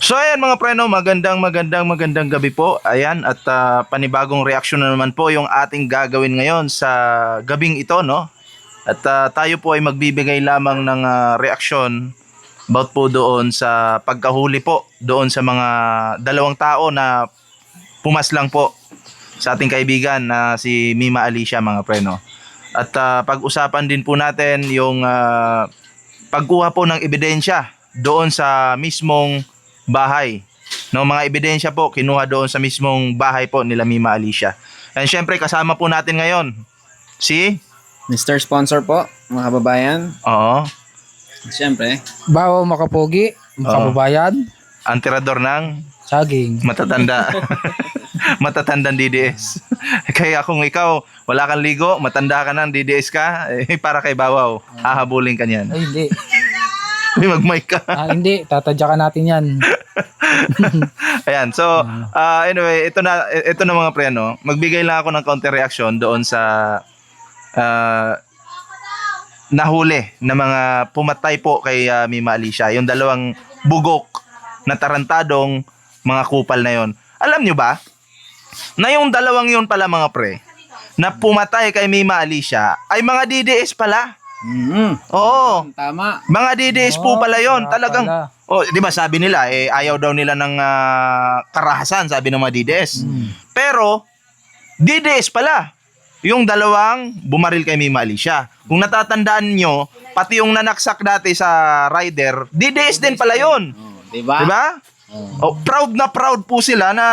So ayan mga preno, magandang gabi po. Ayan at panibagong reaksyon na naman po yung ating gagawin ngayon sa gabing ito, no? At tayo po ay magbibigay lamang ng reaksyon about po doon sa pagkahuli po doon sa mga dalawang tao na pumaslang po sa ating kaibigan na si Mima Alicia mga preno. At pag-usapan din po natin yung pagkuha po ng ebidensya doon sa mismong bahay. No, mga ebidensya po kinuha doon sa mismong bahay po nila Mima Alicia. And syempre kasama po natin ngayon si Mr. Sponsor po, mga kababayan. Oo, Siyempre, Bawo makapogi, makababayan, ang tirador ng saging. matatanda. Matatandang DDS. Kaya kung ikaw wala kang ligo, matanda ka ng DDS ka, para kay Bawaw, hahabulin ka niyan. Ay, hindi. Mag-mic ka. Hindi. Tatadyakan natin yan. Ayan, so anyway, ito na mga pre, no? Magbigay lang ako ng counter reaction doon sa nahuli na mga pumatay po kay Mima Alicia, yung dalawang bugok na tarantadong mga kupal na yon. Alam nyo ba na yung dalawang yun pala mga pre na pumatay kay Mima Alicia ay mga DDS pala? Oo. tama. Mga DDS po pala yon. Wala Talagang pala. oh, 'di ba sabi nila ayaw daw nila ng karahasan, sabi ng mga DDS. Pero DDS pala yung dalawang bumaril kay Mima Alicia. Kung natatandaan nyo, pati yung nanaksak dati sa rider, DDS din pala yon. Diba? 'Di ba? Oh, proud na proud po sila na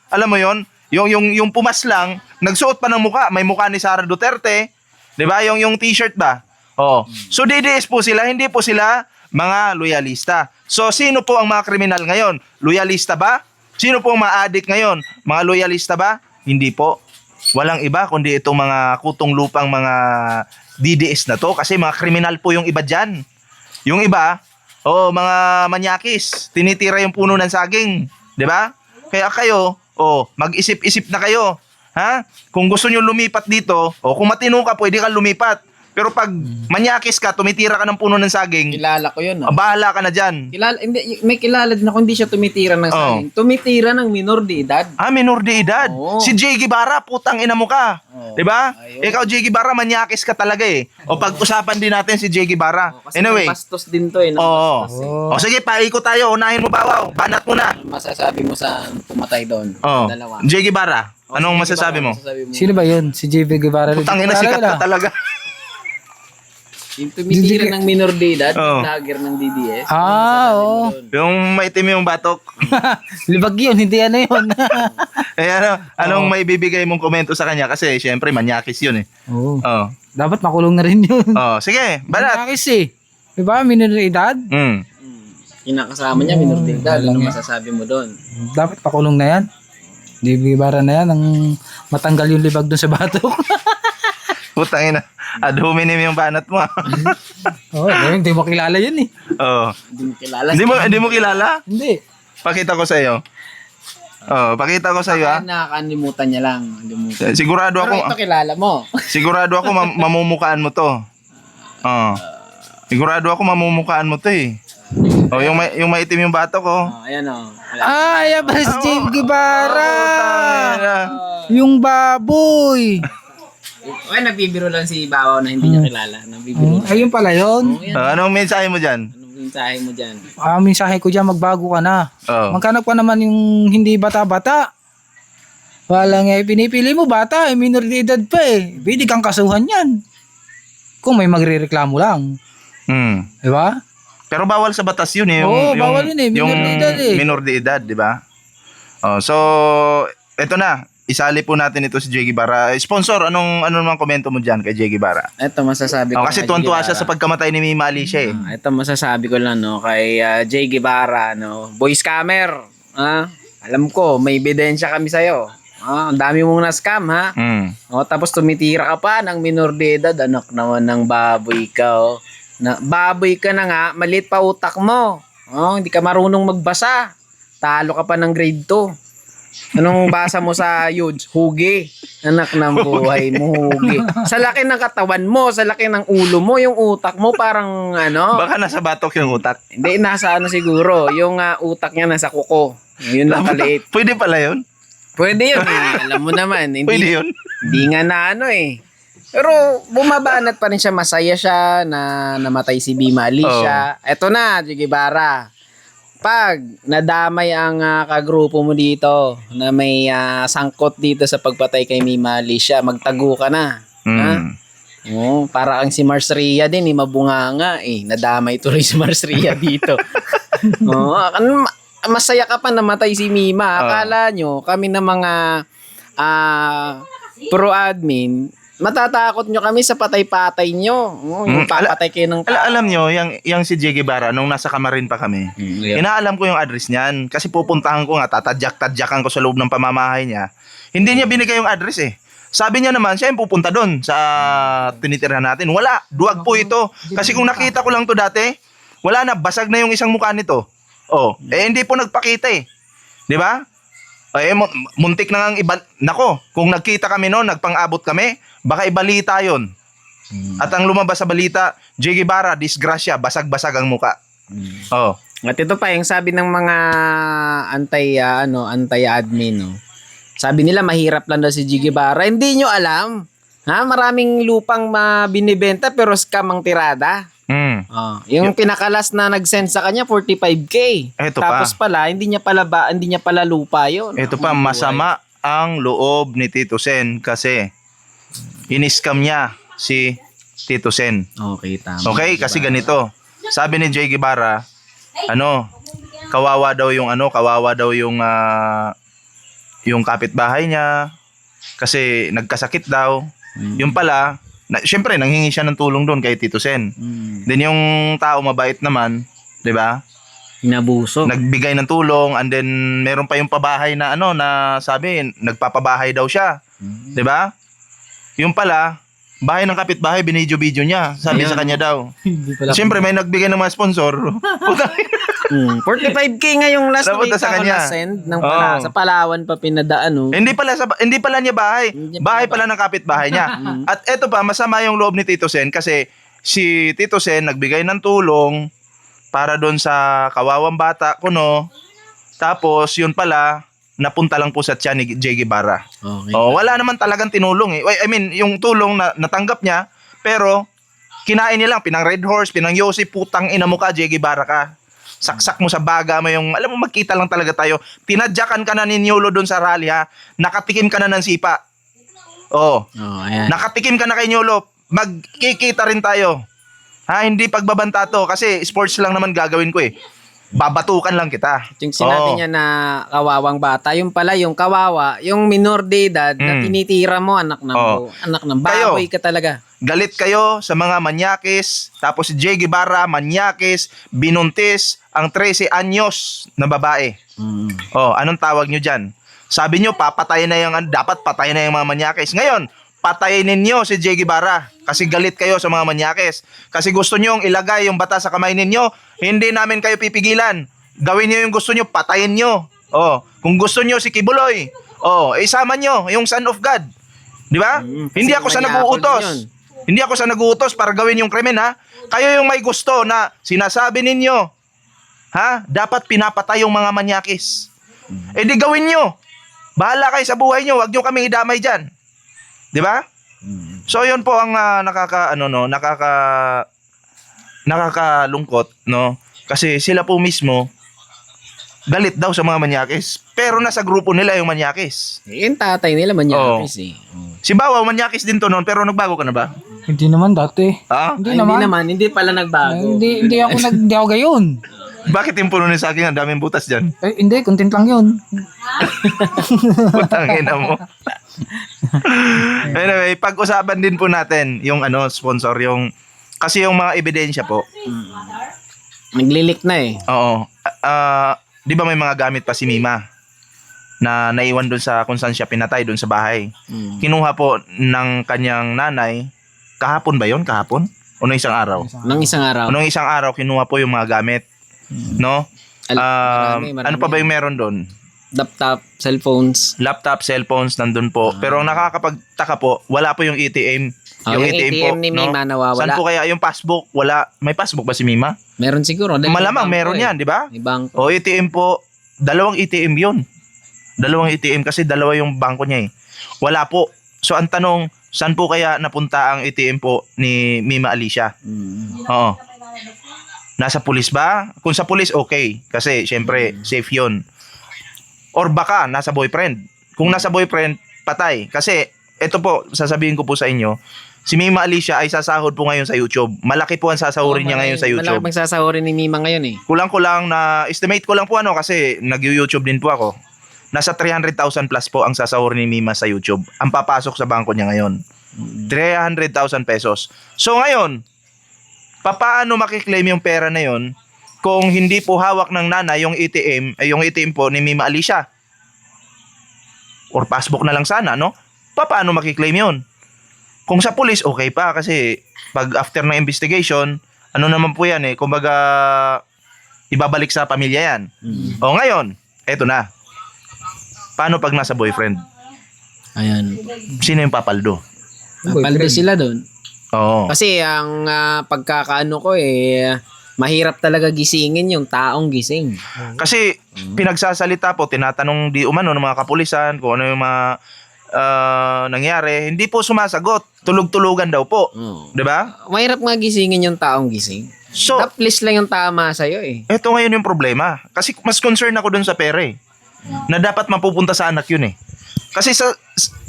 alam mo yon, yung pumaslang, nagsuot pa ng muka, may muka ni Sara Duterte, 'di ba? Yung t-shirt ba? Oh. So DDS po sila, hindi po sila mga loyalista. So sino po ang mga kriminal ngayon? Loyalista ba? Sino po ang mga adik ngayon? Mga loyalista ba? Hindi po. Walang iba kundi itong mga kutong lupang mga DDS na to kasi mga kriminal po yung iba diyan. Yung iba, mga manyakis, tinitira yung puno ng saging, 'di ba? Kaya kayo, mag-isip-isip na kayo. Ha? Kung gusto niyo lumipat dito, kung matino ka, pwede kang lumipat. Pero pag manyakis ka, tumitira ka ng puno ng saging, Kilala ko yun. bahala ka na dyan. Hindi, may kilala din ako, hindi siya tumitira ng saging. Tumitira ng minor de edad. Minor de edad. Oo. Si Jay Guevara, putang ina mo ka. Oo. 'Di ba? Ayun. Ikaw, Jay Guevara, manyakis ka talaga eh. O pag-usapan din natin si Jay Guevara. Kasi Anyway. bastos din to eh. Oo. Bastos, eh. Oh. O sige, paikot tayo. Unahin mo, Bawaw. Banat mo na. Masasabi mo sa pumatay doon? Dalawa. Jay Guevara, anong Sige, masasabi mo? Sino ba yun? Si JB Guevara. Putang ina, sikat ka talaga. Yung tumitira ng minor de edad, Oo. vlogger ng DDS. Oo. Yung maitim yung batok. Libag yun, hindi ano yun. Anong may bibigay mong komento sa kanya? Kasi syempre, manyakis yun eh. Oo. Oh. Dapat makulong na rin yun. Oh, sige, banat. Nakakis eh. Diba? Minor de edad? Kinakasama niya, minor de edad. Ano masasabi mo doon? Dapat pakulong na yan. JB Guevara na yan. Ang matanggal yung libag doon sa batok. Putang ina. Ad hominem yung banat mo. Hindi mo kilala yun eh. Oh. Hindi mo kilala. Hindi mo kilala? Hindi. Pakita ko sa iyo. Pakita ko sa iyo Kaya nakakalimutan niya lang. Limutan. Sigurado Pero ako. ito kilala mo. Sigurado ako mamumukaan mo to. Sigurado ako mamumukaan mo to eh. Yung maitim yung batok ko. Ayan o. Yan ba si JB Guevara? Yung baboy. Okay, nabibiro lang si Bawaw na hindi niya kilala. Nabibiro lang. Ayun pala yun. Anong mensahe mo dyan? Anong mensahe mo dyan? Mensahe ko dyan, magbago ka na. Magkanap ka naman yung hindi bata-bata. Wala nga, pinipili mo bata, minor de edad pa eh. Pwede kang kasuhan yan. Kung may magrereklamo lang. Diba? Pero bawal sa batas yun eh. Bawal yun eh. Minor de edad eh. Minor de edad, di ba? So, eto na. Isali po natin ito si Jay Guevara. Sponsor, ano naman komento mo dyan kay Jay Guevara? Ito masasabi ko. Kasi kay tuwan-tuwa siya Guevara. sa pagkamatay ni Mima Alicia eh. Ito masasabi ko lang no kay Jay Guevara no. Boy scammer. Alam ko may ebidensya kami sa iyo. Ang dami mong na-scam ha. Tapos tumitira ka pa ng minor de edad, anak naman ng baboy ka. Baboy ka na nga, maliit pa utak mo. Hindi ka marunong magbasa. Talo ka pa ng grade 2. Anong basa mo sa Yudes? Hugi. Anak ng buhay mo, hugi. Sa laki ng katawan mo, sa laki ng ulo mo, yung utak mo parang ano. Baka nasa batok yung utak. Hindi, nasa ano siguro. Yung utak niya nasa kuko. Yun lang kaliit. Pwede pala yun? Pwede yun eh. Alam mo naman. Pwede yun? Hindi nga na ano eh. Pero bumabanat pa rin siya. Masaya siya na namatay si Bima Alicia. Eto na, Che Guevara. Pag nadamay ang kagrupo mo dito na may sangkot dito sa pagpatay kay Bima Alicia, magtago ka na. Ha? Oh, para kang si Mars Ria din, mabunganga eh. Nadamay tuloy si Mars Ria dito. Oh, masaya ka pa namatay si Mima. Akala nyo, kami na mga pro-admin, matatakot nyo kami sa patay-patay nyo. Yung papatay kayo ng tao. Alam nyo, yung si Che Guevara, nung nasa Kamarin pa kami, inaalam ko yung address niyan. Kasi pupuntahan ko nga, tatadyak-tadyakan ko sa loob ng pamamahay niya. Hindi niya binigay yung address eh. Sabi niya naman, siya yung pupunta doon sa tinitirhan natin. Wala, duwag po ito. Kasi kung nakita ko lang to dati, wala na, basag na yung isang mukha nito. Hindi po nagpakita eh. Di ba? Muntik na nga nako, kung nagkita kami noon, nagpang-abot kami, baka ibalita yon. At ang lumabas sa balita, Che Guevara, disgrasya, basag-basag ang muka. At ito pa, yung sabi ng mga anti-admin, no? Sabi nila, mahirap lang daw si Che Guevara. Hindi nyo alam. Ha? Maraming lupang binibenta, pero scam ang tirada. Yung pinakalas na nag-send sa kanya 45k. Eto Tapos pala hindi niya pala lupa 'yon. Ito pa, masama ang loob ni Tito Sen kasi in-scam niya si Tito Sen. Okay, tama. Okay, kasi ganito. Sabi ni Che Guevara, kawawa daw yung kapitbahay niya kasi nagkasakit daw. Yung pala, syempre nanghingi siya ng tulong doon kay Tito Sen. Then yung tao mabait naman, 'di ba? Inabuso. Nagbigay ng tulong, and then meron pa yung pabahay na na sabi nagpapabahay daw siya. 'Di ba? Yung pala, bahay ng kapitbahay binidyo-video niya. Sabi sa kanya daw. Syempre may nagbigay ng mga sponsor. 45k nga yung last Napunta week sa ako kanya. na-send ng sa Palawan pa pinadaan. Hindi pala niya bahay. Bahay pala ng kapitbahay niya. At eto pa, masama yung loob ni Tito Sen kasi si Tito Sen nagbigay ng tulong para doon sa kawawang bata kuno. Tapos yun pala napunta lang po sa tiyan ni Che Guevara. Okay. Wala naman talagang tinulong eh. I mean, yung tulong na natanggap niya, pero kinain niya lang, pinang Red Horse, pinang Yossi, putang ina mo ka, Che Guevara ka. Saksak mo sa baga mo yung, alam mo, magkita lang talaga tayo. Tinadyakan ka na ni Niolo doon sa rally ha. Nakatikim ka na ng sipa. Ayan. Nakatikim ka na kay Niolo. Magkikita rin tayo. Ha, hindi pagbabanta to kasi sports lang naman gagawin ko eh. Babatukan lang kita. Yung sinabi niya na kawawang bata, yung pala yung kawawa, yung minor de edad na tinitira mo, anak ng baboy ka talaga. Galit kayo sa mga manyakis, tapos si Che Guevara, manyakis, binuntis ang 13 anyos na babae. Anong tawag nyo dyan? Sabi nyo, papatayin na dapat patayin na yung mga manyakis. Ngayon, patayin ninyo si Che Guevara kasi galit kayo sa mga manyakis. Kasi gusto nyo ilagay yung bata sa kamay ninyo, hindi namin kayo pipigilan. Gawin nyo yung gusto nyo, patayin nyo. Kung gusto nyo si Kibuloy, isama nyo yung Son of God. Di ba? Hindi ako sa nag-uutos. Hindi ako sa nag-uutos para gawin yung krimen ha. Kayo yung may gusto na sinasabi ninyo, ha? Dapat pinapatay yung mga manyakis. Di gawin nyo. Bahala kayo sa buhay nyo, wag nyo kami idamay dyan. Di ba? So yun po ang nakakalungkot, no? Kasi sila po mismo galit daw sa mga manyakis. Pero nasa grupo nila yung manyakis. Yung tatay nila manyakis eh. Si Bawaw, manyakis din to noon, pero nagbago ka na ba? Hindi naman dati. Hindi naman, hindi pala nagbago. Hindi ako gayon. Bakit yung puno ni sa akin, ang daming butas dyan? Hindi, content lang yun. Putangin na mo. Anyway, pag-usapan din po natin yung sponsor, kasi yung mga ebidensya po. Naglilik na eh. Oo. Di ba may mga gamit pa si Mima na naiwan doon sa kung saan siya pinatay doon sa bahay. Kinuha po ng kanyang nanay, kahapon ba yun? Kahapon? O nung isang araw? Nung isang araw. Nung isang araw, kinuha po yung mga gamit. No? Marami. Ano pa ba yung meron doon? laptop, cellphones. Laptop, cellphones, nandun po. Pero ang nakakapagtaka po, wala po yung ATM. Yung ATM ni Mima nawawala. Saan po kaya yung passbook? Wala. May passbook ba si Mima? Meron siguro. Malamang meron yan, di ba? May bangko. O ATM po, dalawang ATM yun. Dalawang ATM kasi dalawa yung bangko niya eh. Wala po. So ang tanong, saan po kaya napunta ang ATM po ni Mima Alicia? Oo. Nasa pulis ba? Kung sa pulis, okay. Kasi syempre, safe yun. Or baka nasa boyfriend. Kung nasa boyfriend, patay. Kasi ito po, sasabihin ko po sa inyo, si Mima Alicia ay sasahod po ngayon sa YouTube. Malaki po ang sasahurin niya ngayon sa YouTube. Malaki magsasahurin ni Mima ngayon eh. Kulang-kulang na, estimate ko lang po kasi nag-YouTube din po ako. Nasa 300,000 plus po ang sasahurin ni Mima sa YouTube. Ang papasok sa bangko niya ngayon. 300,000 pesos. So ngayon, paano makiklaim yung pera na yon kung hindi po hawak ng nanay yung ATM po ni Mima Alicia? Or passbook na lang sana, no? Paano makiklaim yun? Kung sa police, okay pa kasi pag after ng investigation, ano naman po yan kumbaga ibabalik sa pamilya yan. O ngayon, eto na. Paano pag nasa boyfriend? Ayan. Sino yung papaldo? Paldo sila doon. Oo. Kasi ang pagkakaano ko mahirap talaga gisingin yung taong gising. Kasi pinagsasalita po, tinatanong di umano ng mga kapulisan kung ano yung mga nangyari, hindi po sumasagot. Tulog-tulugan daw po. 'Di ba? Mahirap nga gisingin yung taong gising. So, Taplis lang yung tama sa'yo eh. eto ngayon yung problema. Kasi mas concerned ako dun sa pera na dapat mapupunta sa anak yun Kasi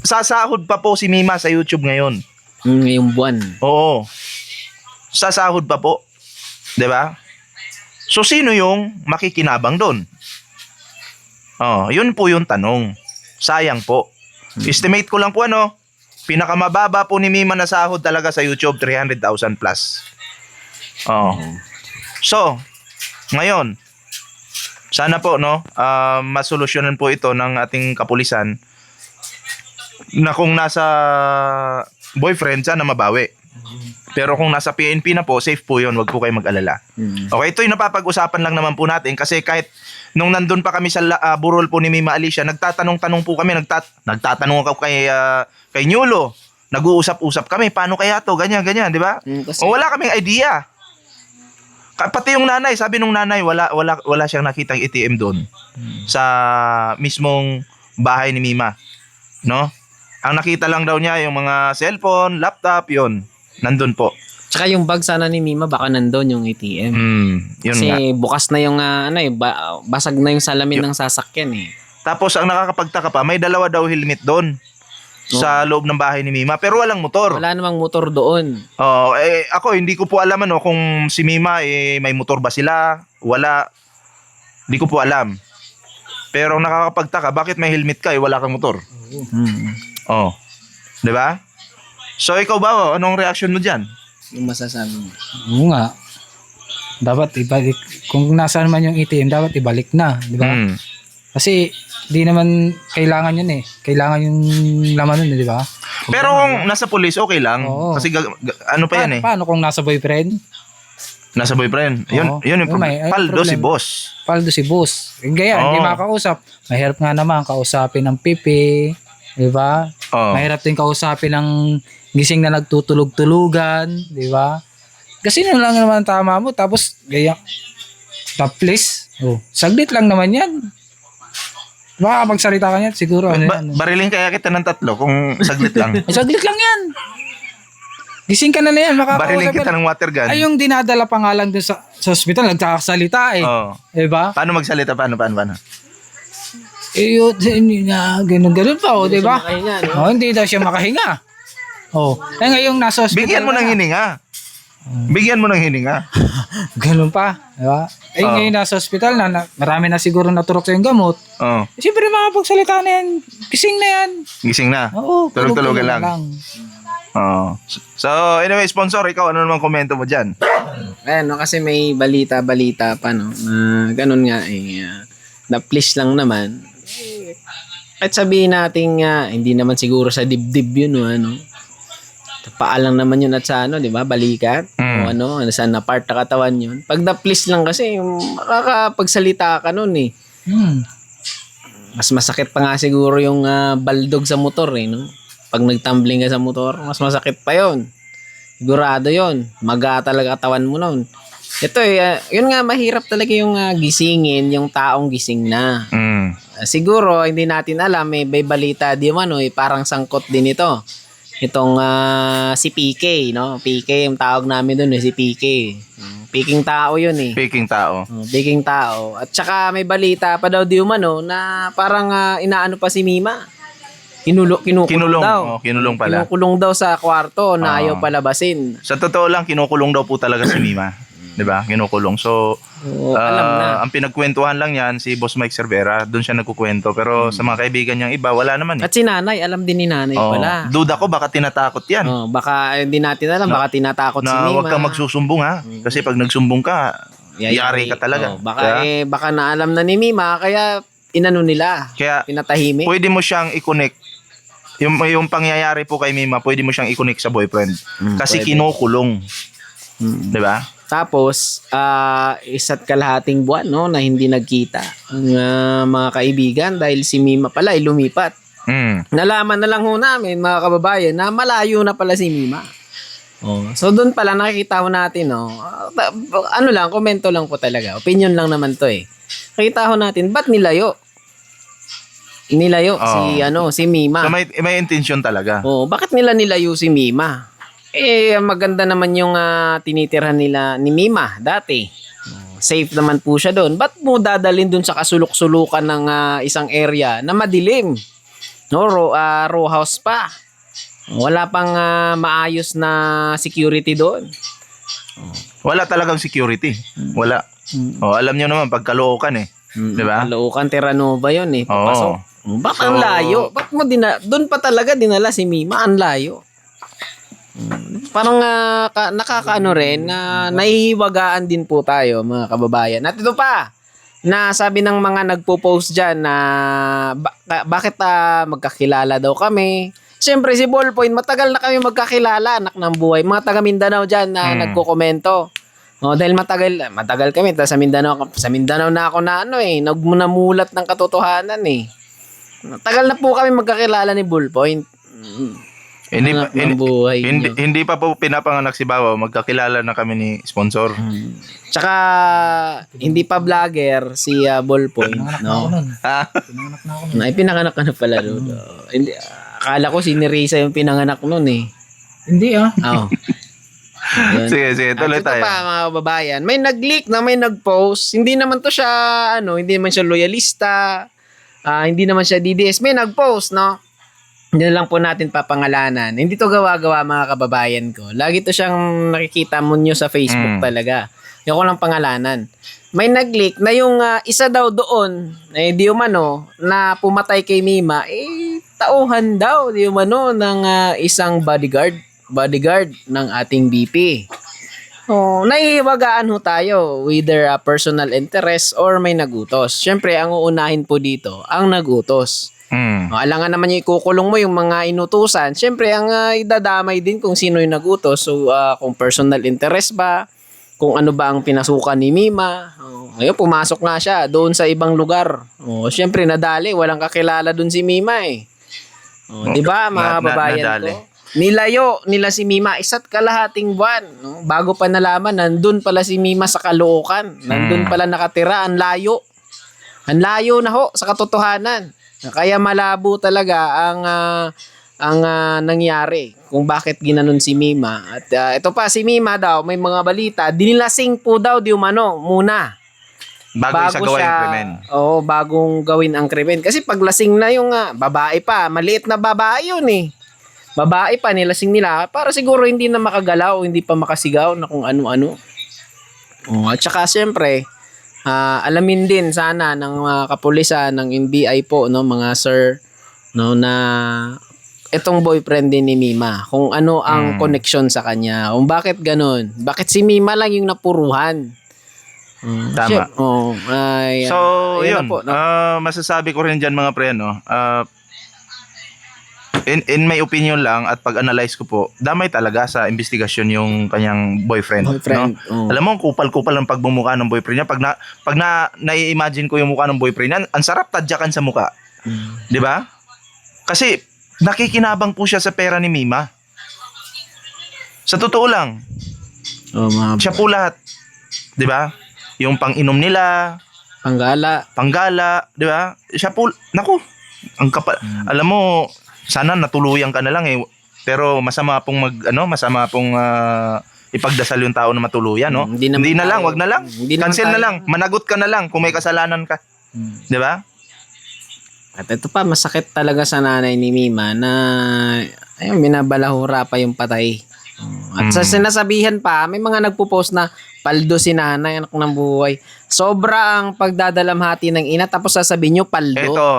sasahod pa po si Mima sa YouTube ngayon. Ngayong buwan. Oo. Sasahod pa po. 'Di ba? So sino yung makikinabang doon? Yun po yung tanong. Sayang po. Estimate ko lang po pinakamababa po ni Mima na sahod talaga sa YouTube 300,000 plus. So, ngayon sana po masolusyonan po ito ng ating kapulisan na kung nasa boyfriend sana mabawi. Pero kung nasa PNP na po, safe po yun. Huwag po kayo mag-alala. Okay, ito yung napapag-usapan lang naman po natin kasi kahit nung nandun pa kami sa burol po ni Mima Alicia, nagtatanong-tanong po kami, nagtatanong ako kay Nyulo. Nag-uusap-usap kami, paano kaya to? Ganyan, di ba? O wala kaming idea. Pati yung nanay, sabi nung nanay, wala siyang nakitang ATM doon sa mismong bahay ni Mima. No? Ang nakita lang daw niya yung mga cellphone, laptop, yon. Nandun po. Tsaka yung bag sana ni Mima baka nandun yung ATM. Yun Kasi nga. bukas na yung basag na yung salamin ng sasakyan eh. Tapos ang nakakapagtaka pa, may dalawa daw helmet doon sa loob ng bahay ni Mima pero walang motor. Wala namang motor doon. Ako hindi ko po alam kung si Mima may motor ba sila, wala. Hindi ko po alam. Pero ang nakakapagtaka, bakit may helmet ka wala kang motor? 'Di ba? So ikaw ba, anong reaction mo diyan? Yung masasabi mo. Oo nga. Dapat ibalik. Kung nasaan man yung ATM, dapat ibalik na. Di ba? Kasi di naman kailangan yun Kailangan yung laman nun, di ba? Pero kung nasa police, okay lang. Oo. Kasi ano pa yan Paano kung nasa boyfriend? Nasa boyfriend. Yun Oo. yung May paldo si problem. boss. Paldo si boss. Gaya, hindi Oo. makakausap. Mahirap nga naman kausapin ng pipi. Di ba? Oo. Mahirap din kausapin ng gising na nagtutulog-tulugan. Di ba? Kasi yun lang naman ang tama mo. Tapos, gaya, taplis. Saglit lang naman yan. Baka magsalita ka niyan, siguro. Barilin kaya kita ng 3 kung saglit lang. Saglit lang yan. Gising ka na yan. Barilin kita ng water gun. Ay, yung dinadala pa nga lang dun sa hospital, nagkakasalita Oo. Diba? Paano magsalita? Paano? Yun na, ganun pa, di ba? Makahinga, no? Hindi daw siya makahinga. Ngayong nasa hospital. Bigyan mo ng hininga. Bigyan mo ng hininga. Ganun pa, di ba? Ngayon nasa hospital na, marami na siguro naturok sa yung gamot. Oo. Siyempre makapagsalita na yan. Gising na yan. Gising na. Oo, Tulog-tulugan lang. Oo. So, anyway, sponsor, ikaw, ano naman komento mo dyan? Kasi may balita pa, no? Na ganun nga na-please lang naman. At sabihin natin hindi naman siguro sa dibdib yun, no? Paalang naman yun at sa di ba? Balikat. O saan na part na katawan yun. Pag na-please lang kasi, makakapagsalita ka nun . Mas masakit pa nga siguro yung baldog sa motor eh, no? Pag nagtumbling ka sa motor, mas masakit pa yon. Sigurado yon. Maga talaga katawan mo nun. Ito yun nga, mahirap talaga yung gisingin, yung taong gising na. Siguro, hindi natin alam, may balita di man, parang sangkot din ito. Itong si PK, no? PK, yung tawag namin dun, si PK. Piking tao yun eh. Peking tao. Piking tao. At saka may balita pa daw di umano na parang inaano pa si Mima. Kinukulong daw. Kinulong pala. Kinukulong daw sa kwarto na ayaw palabasin. Sa totoo lang, kinukulong daw po talaga si Mima. 'Di ba? Kinukulong. So, Alam na. ang pinagkwentuhan lang yan, si Boss Mike Cervera, doon siya nagkukwento. Pero sa mga kaibigan niyang iba, wala naman eh. At si nanay, alam din ni nanay pala. Duda ko, baka tinatakot yan. Baka hindi natin alam, baka tinatakot si Na Mima. huwag kang magsusumbong ha. Kasi pag nagsumbong ka, yari ka talaga. Baka naalam na ni Mima, kaya inano nila. Kaya Pinatahimik. pwede mo siyang i-connect. Yung pangyayari po kay Mima, pwede mo siyang i-connect sa boyfriend. Kasi pwede. kinukulong. 'Di ba? Tapos, 1.5 buwan, no, na hindi nagkita ang mga kaibigan dahil si Mima pala ay lumipat. Nalaman na lang ho namin, mga kababayan, na malayo na pala si Mima. So, doon pala nakikita ho natin, no, komento lang po talaga. Opinion lang naman to eh. Nakita ho natin, ba't nilayo? Si Mima. So may intention talaga. Bakit nila nilayo si Mima? Maganda naman yung tinitirhan nila ni Mima dati. Safe naman po siya doon. Ba't mo dadalhin doon sa kasulok-sulukan ng isang area na madilim? No, row house pa. Wala pang maayos na security doon. Wala talagang security. Wala. Alam niyo naman, pagkalookan eh. 'Di ba? Kaloocan, Terranova yun eh. Papasok. Bakit ang layo? Bakit mo doon pa talaga dinala si Mima? Ang layo. Parang nakakaano rin na nahihiwagaan din po tayo, mga kababayan. At ito pa, na sabi ng mga nagpo-post dyan na bakit magkakilala daw kami. Siyempre si Ballpoint, matagal na kami magkakilala, anak ng buhay. Mga taga Mindanao dyan na nagko-komento. Dahil matagal kami, sa Mindanao na ako na namulat ng katotohanan eh. Tagal na po kami magkakilala ni Ballpoint. Hindi pa po pinapanganak si Bawaw, magkakilala na kami ni sponsor. Tsaka hindi pa vlogger si Ballpoint, no. Pinanganak na ako nun. Ay pinanganak ka na pala doon. Hindi, akala ko si Nerissa yung pinanganak noon eh. Hindi Sige, tuloy tayo. Ito pa mga kababayan, may nag-leak na may nag-post. Hindi naman to siya hindi naman siya loyalista. Hindi naman siya DDS. May nag-post, no. Hindi na lang po natin papangalanan. Hindi to gawa-gawa mga kababayan ko. Lagi to siyang nakikita mo nyo sa Facebook talaga. Yung ko lang pangalanan. May nag-leak na yung isa daw doon, di umano, na pumatay kay Mima, tauhan daw, di umano, ng isang bodyguard ng ating BP. Nahihiwagaan ho tayo, whether personal interest or may nagutos. Siyempre, ang uunahin po dito, ang nagutos. Alangan naman yung ikukulong mo yung mga inutusan. Siyempre, ang idadamay din kung sino yung nagutos. So, kung personal interest ba, kung ano ba ang pinasukan ni Mima. Ngayon, pumasok nga siya doon sa ibang lugar. Siyempre, nadali. Walang kakilala doon si Mima eh. Di ba, mga babayan ko? Nilayo nila si Mima 1.5 buwan. No? Bago pa nalaman, nandun pala si Mima sa Caloocan. Nandun pala nakatira. Ang layo. Ang layo na ho sa katotohanan. Kaya malabo talaga ang nangyari kung bakit ginanon si Mima. At ito pa, si Mima daw, may mga balita, dinilasing po daw di umano muna. Bago siya gawin ang krimen. Bagong gawin ang krimen. Kasi paglasing na yung babae pa, maliit na babae yun eh. Babae pa, nilasing nila para siguro hindi na makagalaw, hindi pa makasigaw na kung ano-ano. At saka siyempre, alamin din sana ng kapulisan, ng NBI po, no, mga sir, no, na itong boyfriend din ni Mima, kung ano ang connection sa kanya, kung bakit ganun, bakit si Mima lang yung napuruhan. Tama. So, yun. Po, no? Masasabi ko rin dyan mga pre, no? In my opinion lang at pag-analyze ko po, damay talaga sa investigasyon yung kanyang boyfriend. No? Alam mo, kupal-kupal ang pagbumukha ng boyfriend niya. Pag na-imagine ko yung mukha ng boyfriend niya, ang sarap tadyakan sa mukha. 'Di ba? Kasi nakikinabang po siya sa pera ni Mima. Sa totoo lang, Oh, mga siya po lahat. 'Di ba? Yung pang-inom nila, panggala. panggala, 'di ba? Siya po, naku, ang kapal. Alam mo, sana natuluyan ka na lang eh. Pero masama pong masama pong ipagdasal yung tao na matuluyan, no? Hindi naman Hindi na lang, tayo- wag na lang. hindi naman Cancel na tayo- lang, managot ka na lang kung may kasalanan ka. 'Di ba? At ito pa, masakit talaga sa nanay ni Mima na ayun, binabalahura pa yung patay. At sa sinasabihan pa, may mga nagpo-post na paldo si nanay, anak ng buhay. Sobra ang pagdadalamhati ng ina, tapos sasabihin nyo paldo. Ito,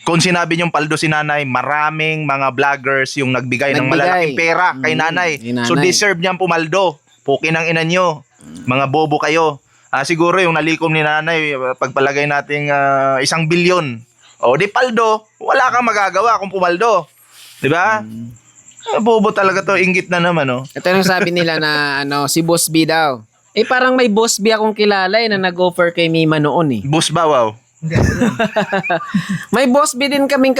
kung sinabi niyong paldo si nanay, maraming mga vloggers yung nagbigay ng Nagbigay. malalaking pera kay nanay. kay nanay. So deserve niyang pumaldo. Pukin ang ina niyo. Mga bobo kayo. Siguro yung nalikom ni nanay, pagpalagay nating 1 bilyon. O di paldo, wala kang magagawa kung pumaldo. 'Di ba? Bobo talaga to, inggit na naman, oh. Ito yung sabi nila na si Boss B daw. Parang may Boss B akong kilala na nag-offer kay Mima noon eh. Bus ba, wow? May Boss B din kaming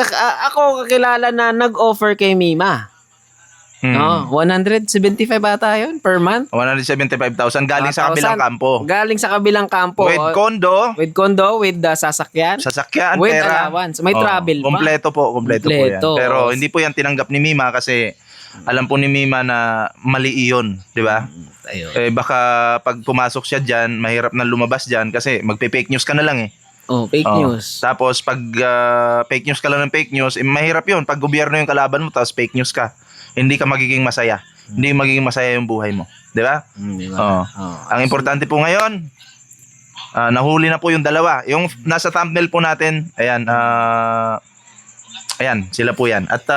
ako kakilala na nag-offer kay Mima. No, 175 ata yun per month. 175,000 galing sa kabilang 1,000. kampo. Galing sa kabilang kampo. With condo, With condo, with sasakyan. sasakyan, With pera. allowance. May travel pa. Kompleto po yan. Kompleto. Pero hindi po yan tinanggap ni Mima kasi alam po ni Mima na mali iyon, di ba? Ayun. Baka pag pumasok siya diyan, mahirap na lumabas diyan kasi magpe-fake news ka na lang eh. Fake news. Tapos pag fake news ka lang ng fake news, mahirap 'yun pag gobyerno yung kalaban mo tapos fake news ka. Hindi ka magiging masaya. Hindi magiging masaya yung buhay mo, 'di ba? Di ba? Oo. Ang importante po ngayon, nahuli na po yung dalawa. Yung nasa thumbnail po natin, ayan, ayan, sila po yan. At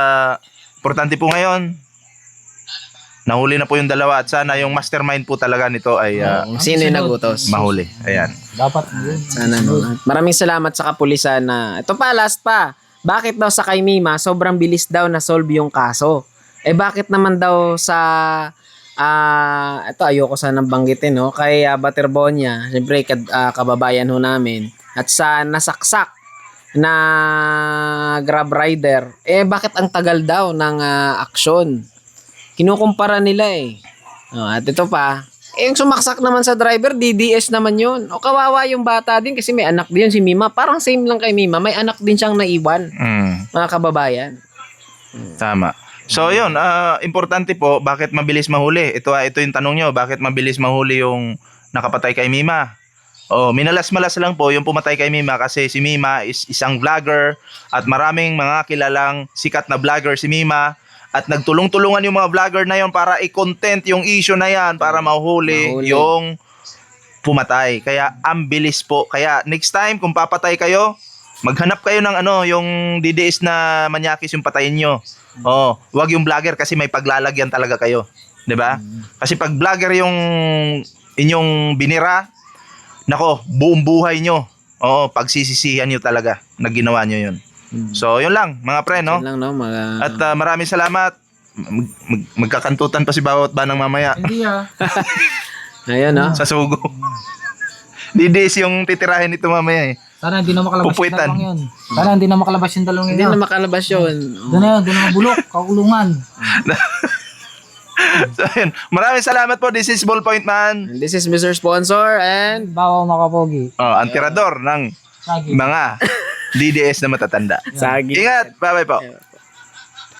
importante po ngayon, nahuli na po yung dalawa at sana yung mastermind po talaga nito ay Sino yung nagutos? mahuli. Ayan. Dapat yun. Sana no. Maraming salamat sa kapulisan na ito pa, last pa. Bakit daw sa kay Mima sobrang bilis daw na solve yung kaso? Bakit naman daw sa ito ayoko sanang banggitin no kay Baterbonia, siyempre kababayan ho namin, at sa nasaksak na Grab rider, bakit ang tagal daw ng aksyon? Kinukumpara nila eh. At ito pa, yung sumaksak naman sa driver, DDS naman yun. O kawawa yung bata din kasi may anak din si Mima. Parang same lang kay Mima. May anak din siyang naiwan, mga kababayan. Tama. So yun, importante po, bakit mabilis mahuli? Ito yung tanong nyo, bakit mabilis mahuli yung nakapatay kay Mima? Minalas-malas lang po yung pumatay kay Mima kasi si Mima is isang vlogger at maraming mga kilalang sikat na vlogger si Mima. At nagtulong-tulungan yung mga vlogger na yon para i-content yung issue na yan para mahuli yung pumatay. Kaya ang bilis po. Kaya next time kung papatay kayo, maghanap kayo ng yung DDS na manyakis yung patayin nyo. Wag yung vlogger kasi may paglalagyan talaga kayo. 'Di ba? Kasi pag vlogger yung inyong binira, nako, buong buhay nyo. Pagsisisihan nyo talaga na ginawa nyo yun. So, yun lang, mga pre, no? Yun lang, no? At maraming salamat. Magkakantutan pa si Bawat Banang mamaya Hindi Ayun, no? sa sugo. DDS yung titirahin nito mamaya eh. Sana hindi na makalabas Pupuitan. yung dalawang yun. Sana hindi na makalabas yung dalawang Hindi yun. na makalabas yun. Doon na yun, doon na mabulok, kakulungan. So, yun. Maraming salamat po. This is Ballpoint Man. This is Mr. Sponsor and Bawa makapogi. Ang tirador ng Sagi. mga DDS na matatanda. Sagi. Ingat. Bye-bye po.